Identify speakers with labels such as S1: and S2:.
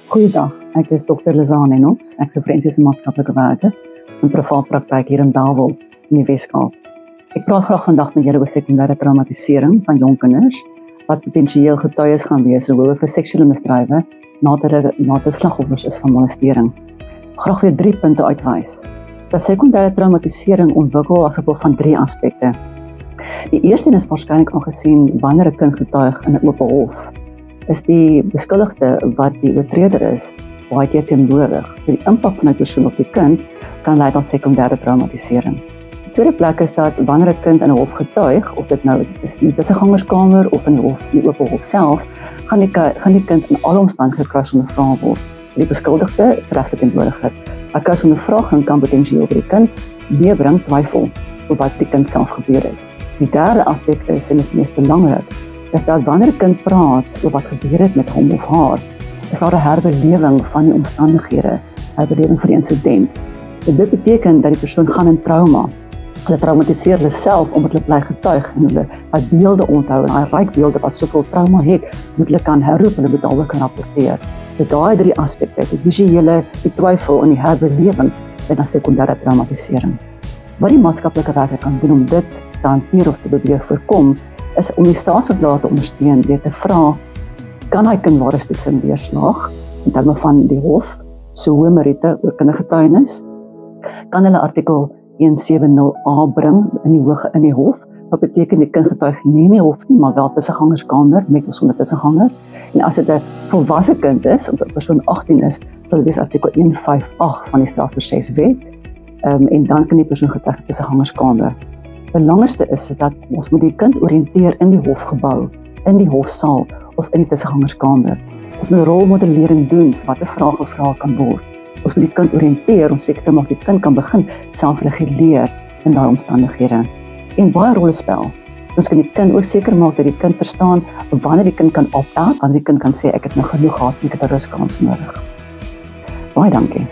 S1: Goeiedag, ek is Dr. Lizane Knox, ek is 'n forensiese maatskaplike werker in privaat praktyk hier in Bellville in die Weskaap. Ek praat graag vandag met julle oor sekondêre traumatisering van jong kinders wat potensieel getuies gaan wees oor vir seksuele misdrywe nadat slagoffers is van molestering. Graag weer 3 punte uitwys. Dat sekondêre traumatisering ontwikkel as gevolg van 3 aspekte. Die eerste is waarskynlik aangesien wanneer 'n kind getuig in 'n oop hof, is die beskuldigde wat die oortreder is, baie keer teenwoordig. So die impak van 'n persoon op die kind kan lei tot sekondêre traumatisering. Die tweede plek is dat wanneer 'n kind in 'n hof getuig, of dit nou is in die tussengangerskamer of in die oop hof self, gaan die kind in alle omstandighede kruis ondervra word. Die beskuldigde is regverteenwoordiger. 'n Kruis ondervraging kan potensieel by die kind meebring twyfel oor wat die kind self gebeur het. Die derde aspek is, en is mees belangrik, is dat wanneer 'n kind praat oor wat gebeur het met hom of haar, is daar 'n herbelewing van die omstandighede, herbelewing van die insident. En dit beteken dat die persoon gaan in trauma. Hulle traumatiseer hulle self omdat hulle bly getuig en hulle beelde onthou, en ryk beelde wat soveel trauma het, moet hulle kan herroep en hulle moet daaroor kan rapporteer. Dit daai 3 aspekte, die visuele, die twyfel en die herbelewing en dan sekondêre traumatisering. Wat die maatskaplike werker kan doen om dit te hanteer of te probeer voorkom, is om die staatsorgane te ondersteun deur te vra, kan hy kind waarheidstoetsing deurslaag in terme van die hof, so hoë meriete oor kindergetuienis? Kan hulle artikel 170A bring in die hof, wat beteken die kind getuig nie in die hof nie, maar wel tussengangerskamer met of sonder tussenganger. En as dit 'n volwasse kind is, of 'n persoon 18 is, sal dit wees artikel 158 van die strafproseswet, en dan kan die persoon getuig in tussengangerskamer. Belangrikste is dat ons moet die kind oriënteer in die hofgebou, in die hofsaal of in die tussengangerskamer. Ons moet rolmodellering doen vir watter vrae gevra kan word. Ons moet die kind oriënteer om seker te maak die kind kan begin selfreguleer in daai omstandighede. En baie rolle spel. Ons kan die kind ook seker maak dat die kind verstaan wanneer die kind kan opt-out, wanneer die kind kan sê ek het nou genoeg gehad, ek het 'n ruskans nodig. Baie dankie.